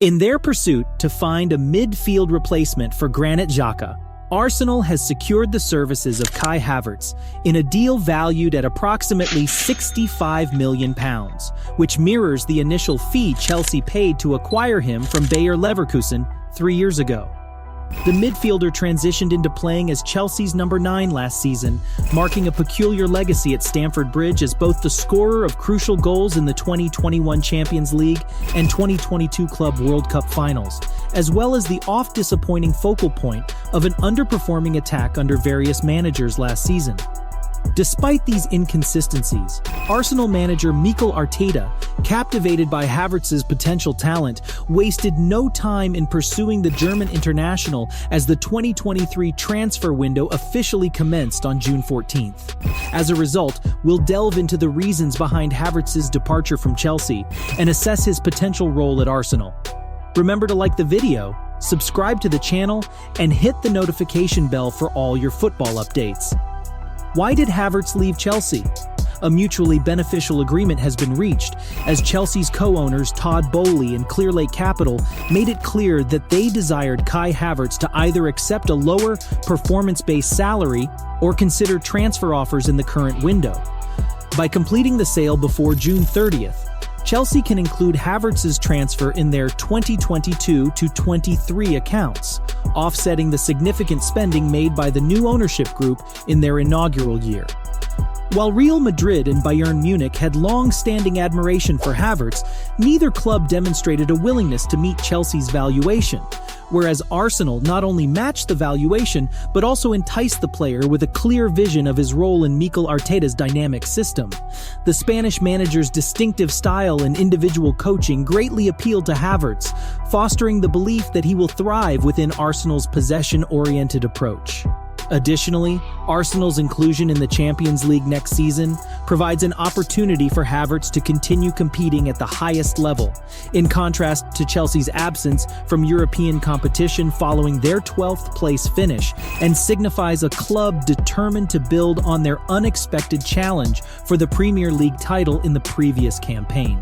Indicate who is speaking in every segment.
Speaker 1: In their pursuit to find a midfield replacement for Granit Xhaka, Arsenal has secured the services of Kai Havertz in a deal valued at approximately £65 million, which mirrors the initial fee Chelsea paid to acquire him from Bayer Leverkusen 3 years ago. The midfielder transitioned into playing as Chelsea's number 9 last season, marking a peculiar legacy at Stamford Bridge as both the scorer of crucial goals in the 2021 Champions League and 2022 Club World Cup finals, as well as the oft-disappointing focal point of an underperforming attack under various managers last season. Despite these inconsistencies, Arsenal manager Mikel Arteta, captivated by Havertz's potential talent, wasted no time in pursuing the German international as the 2023 transfer window officially commenced on June 14th. As a result, we'll delve into the reasons behind Havertz's departure from Chelsea and assess his potential role at Arsenal. Remember to like the video, subscribe to the channel, and hit the notification bell for all your football updates. Why did Havertz leave Chelsea? A mutually beneficial agreement has been reached, as Chelsea's co-owners Todd Boehly and Clearlake Capital made it clear that they desired Kai Havertz to either accept a lower performance-based salary or consider transfer offers in the current window. By completing the sale before June 30th, Chelsea can include Havertz's transfer in their 2022-23 accounts, offsetting the significant spending made by the new ownership group in their inaugural year. While Real Madrid and Bayern Munich had long-standing admiration for Havertz, neither club demonstrated a willingness to meet Chelsea's valuation, whereas Arsenal not only matched the valuation but also enticed the player with a clear vision of his role in Mikel Arteta's dynamic system. The Spanish manager's distinctive style and individual coaching greatly appealed to Havertz, fostering the belief that he will thrive within Arsenal's possession-oriented approach. Additionally, Arsenal's inclusion in the Champions League next season provides an opportunity for Havertz to continue competing at the highest level, in contrast to Chelsea's absence from European competition following their 12th place finish, and signifies a club determined to build on their unexpected challenge for the Premier League title in the previous campaign.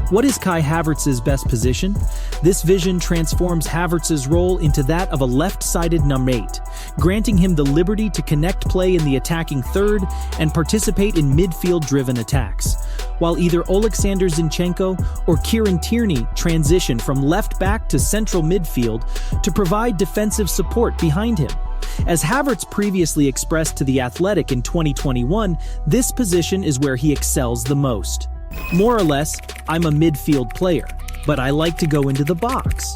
Speaker 1: What is Kai Havertz's best position? This vision transforms Havertz's role into that of a left-sided number 8, granting him the liberty to connect play in the attacking third and participate in midfield-driven attacks, while either Oleksandr Zinchenko or Kieran Tierney transition from left-back to central midfield to provide defensive support behind him. As Havertz previously expressed to The Athletic in 2021, this position is where he excels the most. More or less, I'm a midfield player, but I like to go into the box.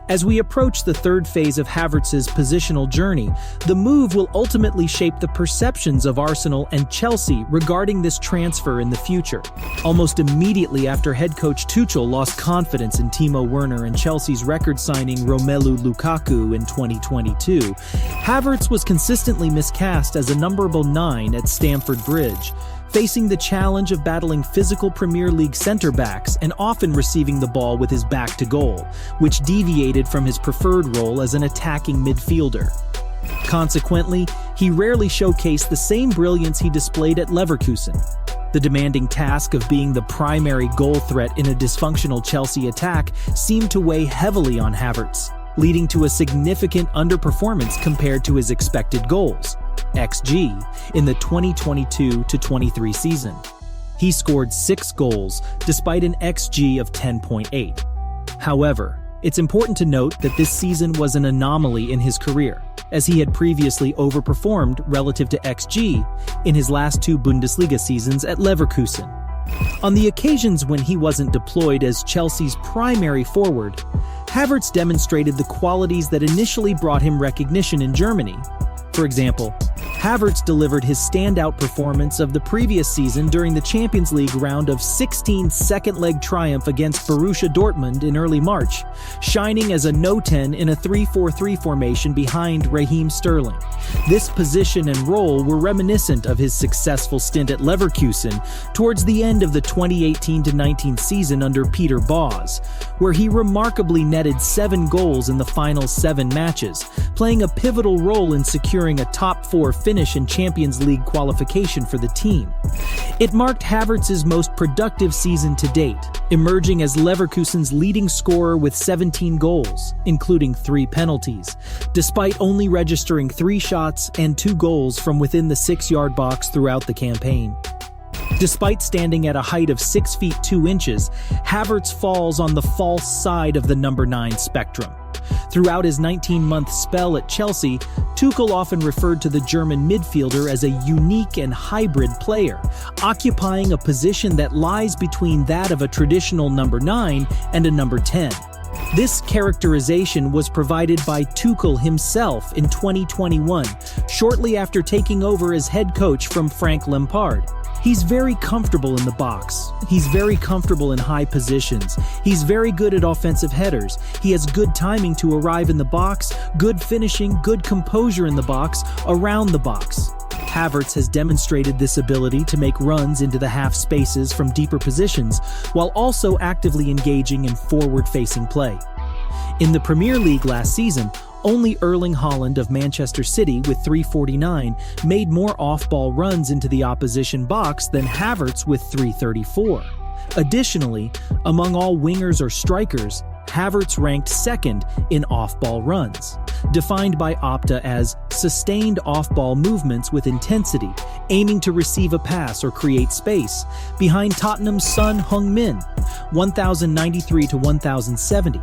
Speaker 1: As we approach the third phase of Havertz's positional journey, the move will ultimately shape the perceptions of Arsenal and Chelsea regarding this transfer in the future. Almost immediately after head coach Tuchel lost confidence in Timo Werner and Chelsea's record signing Romelu Lukaku in 2022, Havertz was consistently miscast as a numberable 9 at Stamford Bridge, facing the challenge of battling physical Premier League centre-backs and often receiving the ball with his back to goal, which deviated from his preferred role as an attacking midfielder. Consequently, he rarely showcased the same brilliance he displayed at Leverkusen. The demanding task of being the primary goal threat in a dysfunctional Chelsea attack seemed to weigh heavily on Havertz, leading to a significant underperformance compared to his expected goals, XG, in the 2022-23 season. He scored 6 goals despite an XG of 10.8. However, it's important to note that this season was an anomaly in his career, as he had previously overperformed relative to XG in his last 2 Bundesliga seasons at Leverkusen. On the occasions when he wasn't deployed as Chelsea's primary forward, Havertz demonstrated the qualities that initially brought him recognition in Germany. For example, Havertz delivered his standout performance of the previous season during the Champions League round of 16's second-leg triumph against Borussia Dortmund in early March, shining as a no-10 in a 3-4-3 formation behind Raheem Sterling. This position and role were reminiscent of his successful stint at Leverkusen towards the end of the 2018-19 season under Peter Bosz, where he remarkably netted 7 goals in the final 7 matches, playing a pivotal role in securing a top-4 finish in Champions League qualification for the team. It marked Havertz's most productive season to date, emerging as Leverkusen's leading scorer with 17 goals, including 3 penalties, despite only registering 3 shots and 2 goals from within the 6-yard box throughout the campaign. Despite standing at a height of 6 feet 2 inches, Havertz falls on the false side of the number 9 spectrum. Throughout his 19-month spell at Chelsea, Tuchel often referred to the German midfielder as a unique and hybrid player, occupying a position that lies between that of a traditional number 9 and a number 10. This characterization was provided by Tuchel himself in 2021, shortly after taking over as head coach from Frank Lampard. He's very comfortable in the box. He's very comfortable in high positions. He's very good at offensive headers. He has good timing to arrive in the box, good finishing, good composure in the box, around the box. Havertz has demonstrated this ability to make runs into the half spaces from deeper positions, while also actively engaging in forward-facing play. In the Premier League last season, only Erling Haaland of Manchester City with 349 made more off-ball runs into the opposition box than Havertz with 334. Additionally, among all wingers or strikers, Havertz ranked second in off-ball runs, defined by Opta as sustained off-ball movements with intensity, aiming to receive a pass or create space, behind Tottenham's Son Heung-min, 1,093 to 1,070.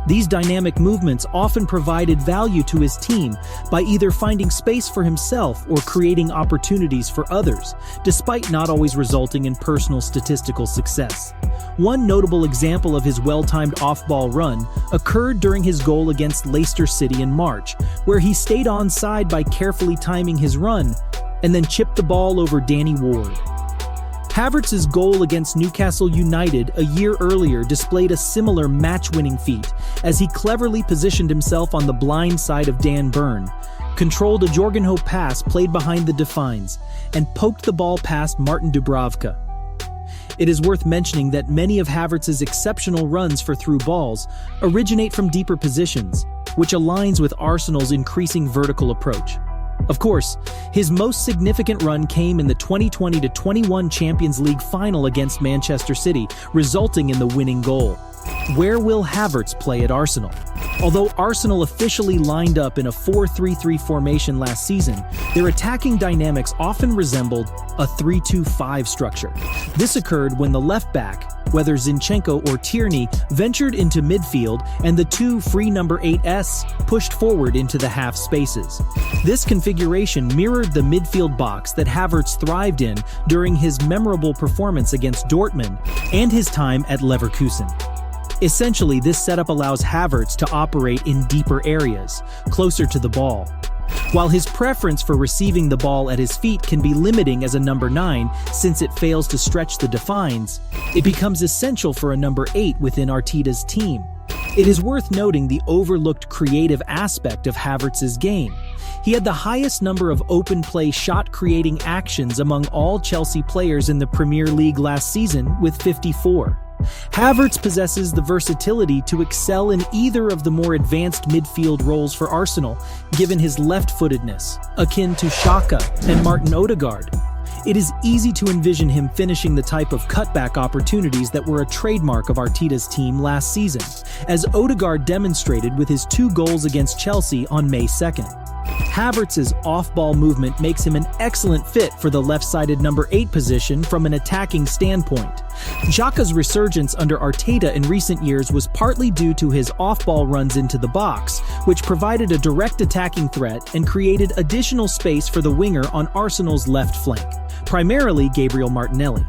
Speaker 1: These dynamic movements often provided value to his team by either finding space for himself or creating opportunities for others, despite not always resulting in personal statistical success. One notable example of his well-timed off-ball run occurred during his goal against Leicester City in March, where he stayed onside by carefully timing his run and then chipped the ball over Danny Ward. Havertz's goal against Newcastle United a year earlier displayed a similar match-winning feat, as he cleverly positioned himself on the blind side of Dan Burn, controlled a Jorginho pass played behind the defines, and poked the ball past Martin Dubravka. It is worth mentioning that many of Havertz's exceptional runs for through balls originate from deeper positions, which aligns with Arsenal's increasing vertical approach. Of course, his most significant run came in the 2020-21 Champions League final against Manchester City, resulting in the winning goal. Where will Havertz play at Arsenal? Although Arsenal officially lined up in a 4-3-3 formation last season, their attacking dynamics often resembled a 3-2-5 structure. This occurred when the left back, whether Zinchenko or Tierney, ventured into midfield and the 2 free number 8s pushed forward into the half spaces. This configuration mirrored the midfield box that Havertz thrived in during his memorable performance against Dortmund and his time at Leverkusen. Essentially, this setup allows Havertz to operate in deeper areas, closer to the ball. While his preference for receiving the ball at his feet can be limiting as a number 9 since it fails to stretch the defines, it becomes essential for a number 8 within Arteta's team. It is worth noting the overlooked creative aspect of Havertz's game. He had the highest number of open play shot-creating actions among all Chelsea players in the Premier League last season with 54. Havertz possesses the versatility to excel in either of the more advanced midfield roles for Arsenal, given his left-footedness, akin to Xhaka and Martin Odegaard. It is easy to envision him finishing the type of cutback opportunities that were a trademark of Arteta's team last season, as Odegaard demonstrated with his 2 goals against Chelsea on May 2nd. Havertz's off-ball movement makes him an excellent fit for the left-sided number 8 position from an attacking standpoint. Xhaka's resurgence under Arteta in recent years was partly due to his off-ball runs into the box, which provided a direct attacking threat and created additional space for the winger on Arsenal's left flank, primarily Gabriel Martinelli.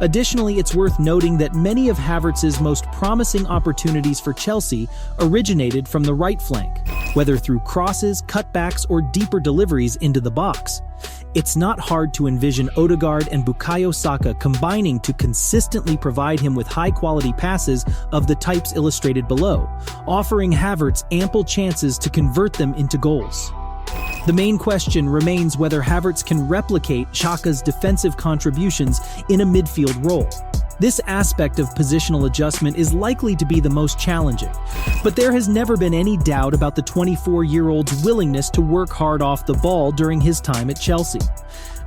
Speaker 1: Additionally, it's worth noting that many of Havertz's most promising opportunities for Chelsea originated from the right flank, whether through crosses, cutbacks, or deeper deliveries into the box. It's not hard to envision Odegaard and Bukayo Saka combining to consistently provide him with high-quality passes of the types illustrated below, offering Havertz ample chances to convert them into goals. The main question remains whether Havertz can replicate Xhaka's defensive contributions in a midfield role. This aspect of positional adjustment is likely to be the most challenging, but there has never been any doubt about the 24-year-old's willingness to work hard off the ball during his time at Chelsea.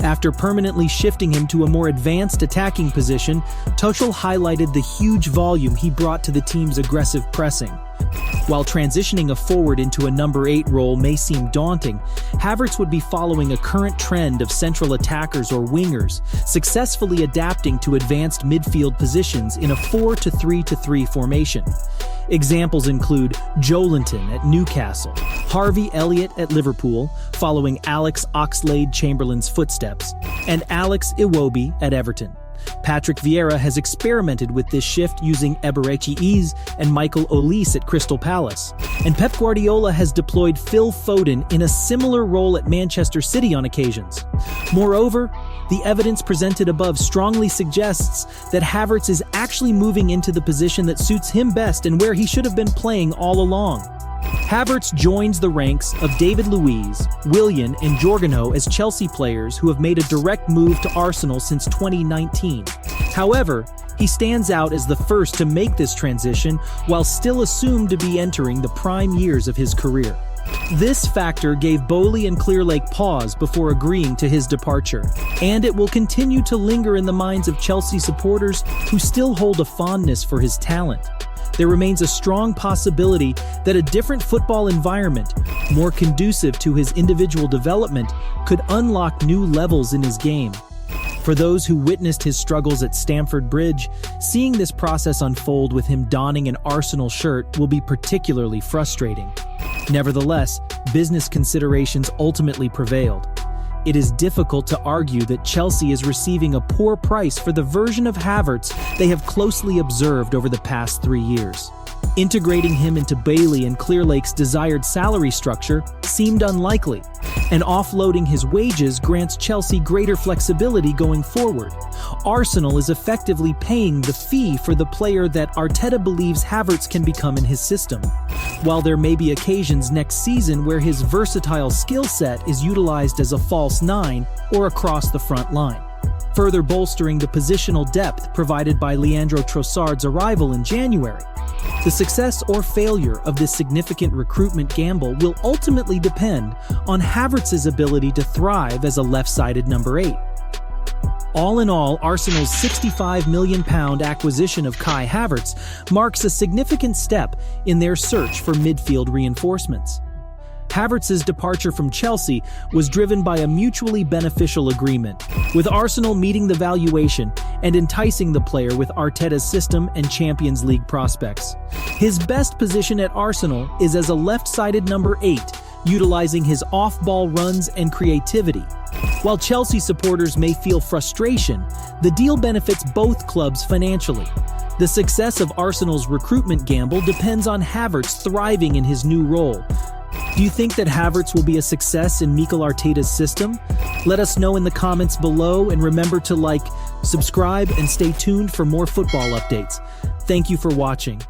Speaker 1: After permanently shifting him to a more advanced attacking position, Tuchel highlighted the huge volume he brought to the team's aggressive pressing. While transitioning a forward into a number 8 role may seem daunting, Havertz would be following a current trend of central attackers or wingers, successfully adapting to advanced midfield positions in a 4-3-3 formation. Examples include Joelinton at Newcastle, Harvey Elliott at Liverpool, following Alex Oxlade-Chamberlain's footsteps, and Alex Iwobi at Everton. Patrick Vieira has experimented with this shift using Eberechi Eze and Michael Olise at Crystal Palace, and Pep Guardiola has deployed Phil Foden in a similar role at Manchester City on occasions. Moreover, the evidence presented above strongly suggests that Havertz is actually moving into the position that suits him best and where he should have been playing all along. Havertz joins the ranks of David Luiz, Willian, and Jorginho as Chelsea players who have made a direct move to Arsenal since 2019. However, he stands out as the first to make this transition while still assumed to be entering the prime years of his career. This factor gave Bowley and Clearlake pause before agreeing to his departure, and it will continue to linger in the minds of Chelsea supporters who still hold a fondness for his talent. There remains a strong possibility that a different football environment, more conducive to his individual development, could unlock new levels in his game. For those who witnessed his struggles at Stamford Bridge, seeing this process unfold with him donning an Arsenal shirt will be particularly frustrating. Nevertheless, business considerations ultimately prevailed. It is difficult to argue that Chelsea is receiving a poor price for the version of Havertz they have closely observed over the past 3 years. Integrating him into Bailey and Clearlake's desired salary structure seemed unlikely, and offloading his wages grants Chelsea greater flexibility going forward. Arsenal is effectively paying the fee for the player that Arteta believes Havertz can become in his system, while there may be occasions next season where his versatile skill set is utilized as a false 9 or across the front line, further bolstering the positional depth provided by Leandro Trossard's arrival in January. The success or failure of this significant recruitment gamble will ultimately depend on Havertz's ability to thrive as a left-sided number 8. All in all, Arsenal's £65 million acquisition of Kai Havertz marks a significant step in their search for midfield reinforcements. Havertz's departure from Chelsea was driven by a mutually beneficial agreement, with Arsenal meeting the valuation and enticing the player with Arteta's system and Champions League prospects. His best position at Arsenal is as a left-sided number 8, utilizing his off-ball runs and creativity. While Chelsea supporters may feel frustration, the deal benefits both clubs financially. The success of Arsenal's recruitment gamble depends on Havertz thriving in his new role. Do you think that Havertz will be a success in Mikel Arteta's system? Let us know in the comments below, and remember to like, subscribe, and stay tuned for more football updates. Thank you for watching.